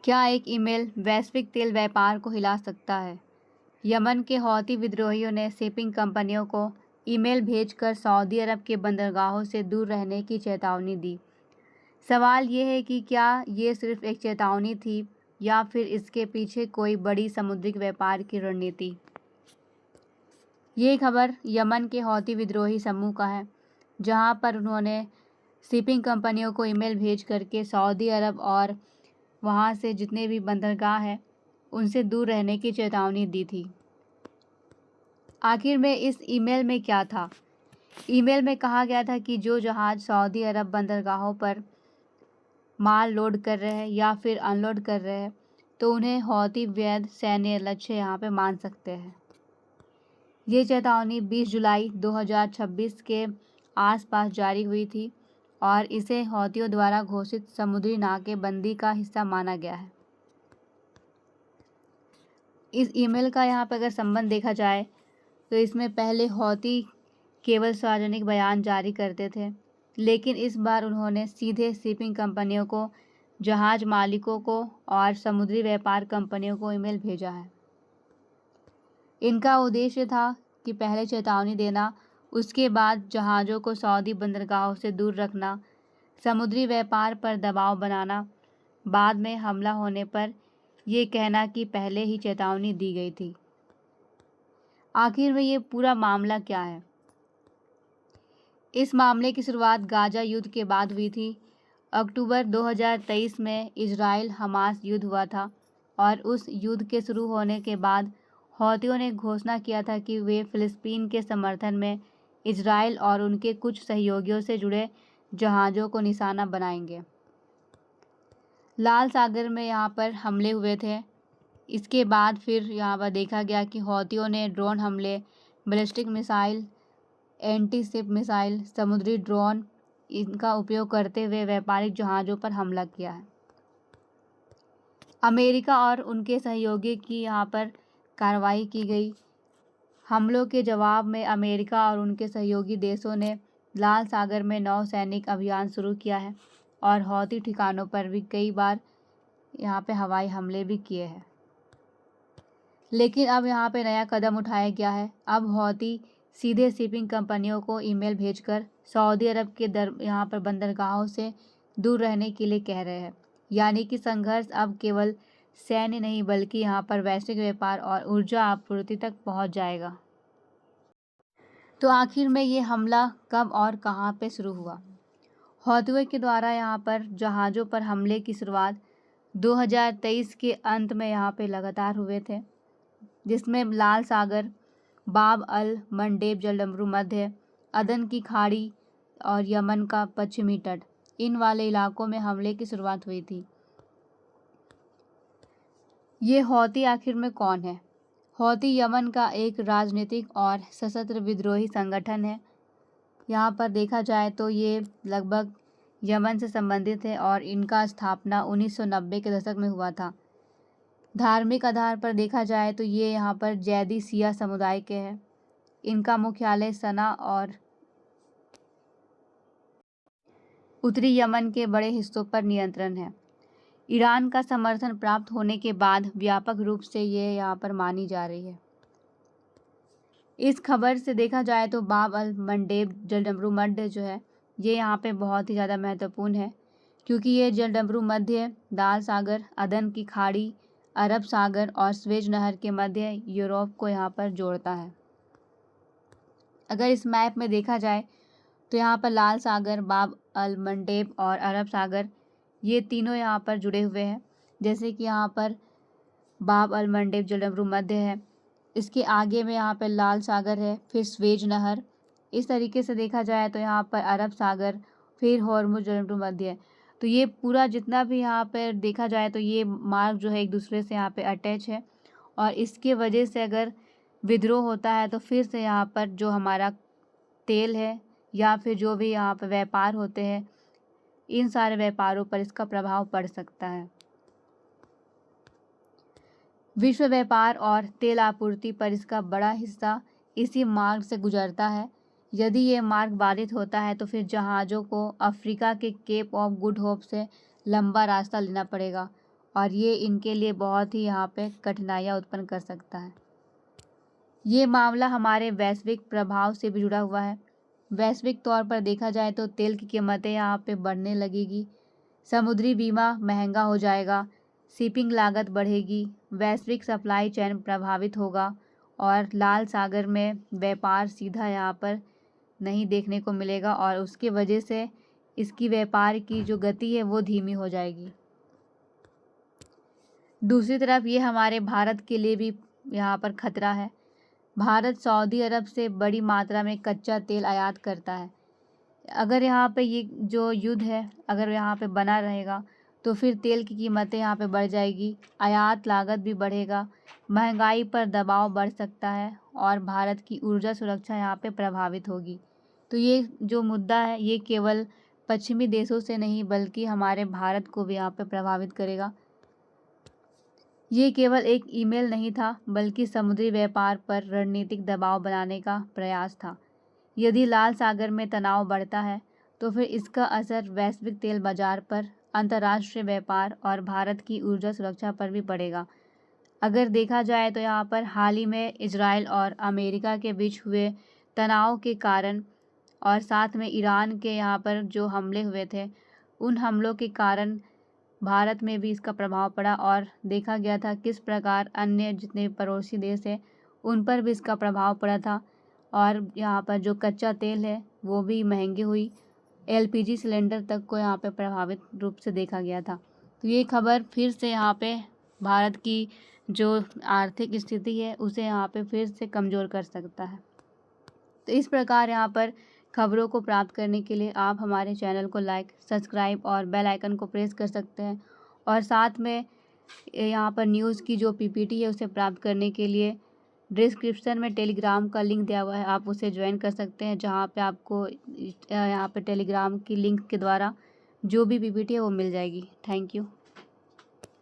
क्या एक ईमेल वैश्विक तेल व्यापार को हिला सकता है? यमन के हौती विद्रोहियों ने शिपिंग कंपनियों को ईमेल भेजकर सऊदी अरब के बंदरगाहों से दूर रहने की चेतावनी दी। सवाल ये है कि क्या ये सिर्फ एक चेतावनी थी या फिर इसके पीछे कोई बड़ी समुद्री व्यापार की रणनीति। ये खबर यमन के हौती विद्रोही समूह का है, जहां पर उन्होंने शिपिंग कंपनियों को ईमेल भेज करके सऊदी अरब और वहां से जितने भी बंदरगाह हैं उनसे दूर रहने की चेतावनी दी थी। आखिर में इस ईमेल में क्या था? ईमेल में कहा गया था कि जो जहाज़ सऊदी अरब बंदरगाहों पर माल लोड कर रहे हैं या फिर अनलोड कर रहे हैं तो उन्हें हौती वैध सैन्य लक्ष्य यहाँ पे मान सकते हैं। ये चेतावनी 20 जुलाई 2026 के आसपास जारी हुई थी और इसे हौतियों द्वारा घोषित समुद्री नाकेबंदी का हिस्सा माना गया है। इस ईमेल का यहाँ पर अगर संबंध देखा जाए तो इसमें पहले हौती केवल सार्वजनिक बयान जारी करते थे, लेकिन इस बार उन्होंने सीधे शिपिंग कंपनियों को, जहाज मालिकों को और समुद्री व्यापार कंपनियों को ईमेल भेजा है। इनका उद्देश्य था कि पहले चेतावनी देना, उसके बाद जहाज़ों को सऊदी बंदरगाहों से दूर रखना, समुद्री व्यापार पर दबाव बनाना, बाद में हमला होने पर ये कहना कि पहले ही चेतावनी दी गई थी। आखिर में ये पूरा मामला क्या है? इस मामले की शुरुआत गाजा युद्ध के बाद हुई थी। अक्टूबर 2023 में इजराइल हमास युद्ध हुआ था और उस युद्ध के शुरू होने के बाद हौतियों ने घोषणा किया था कि वे फ़िलिस्तीन के समर्थन में इजराइल और उनके कुछ सहयोगियों से जुड़े जहाज़ों को निशाना बनाएंगे। लाल सागर में यहाँ पर हमले हुए थे। इसके बाद फिर यहाँ पर देखा गया कि हौतियों ने ड्रोन हमले, ballistic missile, anti ship missile, समुद्री ड्रोन इनका उपयोग करते हुए व्यापारिक जहाज़ों पर हमला किया है। अमेरिका और उनके सहयोगी की यहाँ पर कार्रवाई की गई। हमलों के जवाब में अमेरिका और उनके सहयोगी देशों ने लाल सागर में नौसैनिक अभियान शुरू किया है और हौती ठिकानों पर भी कई बार यहाँ पे हवाई हमले भी किए हैं। लेकिन अब यहाँ पे नया कदम उठाया गया है। अब हौती सीधे शिपिंग कंपनियों को ईमेल भेजकर सऊदी अरब के यहाँ पर बंदरगाहों से दूर रहने के लिए कह रहे हैं। यानी कि संघर्ष अब केवल सैन्य नहीं बल्कि यहाँ पर वैश्विक व्यापार और ऊर्जा आपूर्ति तक पहुँच जाएगा। तो आखिर में ये हमला कब और कहाँ पे शुरू हुआ? हौतियों के द्वारा यहाँ पर जहाज़ों पर हमले की शुरुआत 2023 के अंत में यहाँ पे लगातार हुए थे, जिसमें लाल सागर, बाब अल मंडेब जलडमरू मध्य, अदन की खाड़ी और यमन का पश्चिमी तट, इन वाले इलाकों में हमले की शुरुआत हुई थी। ये हौती आखिर में कौन है? हौती यमन का एक राजनीतिक और सशस्त्र विद्रोही संगठन है। यहाँ पर देखा जाए तो ये लगभग यमन से संबंधित है और इनका स्थापना 1990 के दशक में हुआ था। धार्मिक आधार पर देखा जाए तो ये यहाँ पर जैदी शिया समुदाय के हैं। इनका मुख्यालय सना और उत्तरी यमन के बड़े हिस्सों पर नियंत्रण है। ईरान का समर्थन प्राप्त होने के बाद व्यापक रूप से ये यहाँ पर मानी जा रही है। इस खबर से देखा जाए तो बाब अल मंडेब जलडमरू मध्य जो है ये यहाँ पे बहुत ही ज़्यादा महत्वपूर्ण है, क्योंकि ये जलडमरू मध्य लाल सागर, अदन की खाड़ी, अरब सागर और स्वेज नहर के मध्य यूरोप को यहाँ पर जोड़ता है। अगर इस मैप में देखा जाए तो यहाँ पर लाल सागर, बाब अल मंडेब और अरब सागर ये तीनों यहाँ पर जुड़े हुए हैं। जैसे कि यहाँ पर बाब अल मंडेब जलडमरू मध्य है, इसके आगे में यहाँ पर लाल सागर है, फिर स्वेज नहर। इस तरीके से देखा जाए तो यहाँ पर अरब सागर, फिर होर्मुज जलडमरू मध्य है। तो ये पूरा जितना भी यहाँ पर देखा जाए तो ये मार्ग जो है एक दूसरे से यहाँ पे अटैच है और इसके वजह से अगर विद्रोह होता है तो फिर से यहाँ पर जो हमारा तेल है या फिर जो भी यहाँ पर व्यापार होते हैं, इन सारे व्यापारों पर इसका प्रभाव पड़ सकता है। विश्व व्यापार और तेल आपूर्ति पर इसका बड़ा हिस्सा इसी मार्ग से गुजरता है। यदि ये मार्ग बाधित होता है तो फिर जहाज़ों को अफ्रीका के केप ऑफ गुड होप से लंबा रास्ता लेना पड़ेगा और ये इनके लिए बहुत ही यहाँ पे कठिनाइयाँ उत्पन्न कर सकता है। ये मामला हमारे वैश्विक प्रभाव से भी जुड़ा हुआ है। वैश्विक तौर पर देखा जाए तो तेल की कीमतें यहाँ पे बढ़ने लगेगी, समुद्री बीमा महंगा हो जाएगा, शिपिंग लागत बढ़ेगी, वैश्विक सप्लाई चेन प्रभावित होगा और लाल सागर में व्यापार सीधा यहाँ पर नहीं देखने को मिलेगा और उसकी वजह से इसकी व्यापार की जो गति है वो धीमी हो जाएगी। दूसरी तरफ ये हमारे भारत के लिए भी यहाँ पर खतरा है। भारत सऊदी अरब से बड़ी मात्रा में कच्चा तेल आयात करता है। अगर यहाँ पे ये जो युद्ध है अगर यहाँ पे बना रहेगा तो फिर तेल की कीमतें यहाँ पे बढ़ जाएगी, आयात लागत भी बढ़ेगा, महंगाई पर दबाव बढ़ सकता है और भारत की ऊर्जा सुरक्षा यहाँ पे प्रभावित होगी। तो ये जो मुद्दा है ये केवल पश्चिमी देशों से नहीं बल्कि हमारे भारत को भी यहाँ पे प्रभावित करेगा। ये केवल एक ईमेल नहीं था बल्कि समुद्री व्यापार पर रणनीतिक दबाव बनाने का प्रयास था। यदि लाल सागर में तनाव बढ़ता है तो फिर इसका असर वैश्विक तेल बाजार पर, अंतर्राष्ट्रीय व्यापार और भारत की ऊर्जा सुरक्षा पर भी पड़ेगा। अगर देखा जाए तो यहाँ पर हाल ही में इजराइल और अमेरिका के बीच हुए तनाव के कारण और साथ में ईरान के यहाँ पर जो हमले हुए थे उन हमलों के कारण भारत में भी इसका प्रभाव पड़ा और देखा गया था किस प्रकार अन्य जितने पड़ोसी देश हैं उन पर भी इसका प्रभाव पड़ा था और यहाँ पर जो कच्चा तेल है वो भी महंगी हुई, एलपीजी सिलेंडर तक को यहाँ पे प्रभावित रूप से देखा गया था। तो ये खबर फिर से यहाँ पे भारत की जो आर्थिक स्थिति है उसे यहाँ पे फिर से कमज़ोर कर सकता है। तो इस प्रकार यहाँ पर खबरों को प्राप्त करने के लिए आप हमारे चैनल को लाइक, सब्सक्राइब और बेल आइकन को प्रेस कर सकते हैं और साथ में यहाँ पर न्यूज़ की जो पीपीटी है उसे प्राप्त करने के लिए डिस्क्रिप्शन में टेलीग्राम का लिंक दिया हुआ है, आप उसे ज्वाइन कर सकते हैं जहाँ पे आपको यहाँ पे टेलीग्राम की लिंक के द्वारा जो भी पीपीटी है वो मिल जाएगी। Thank you.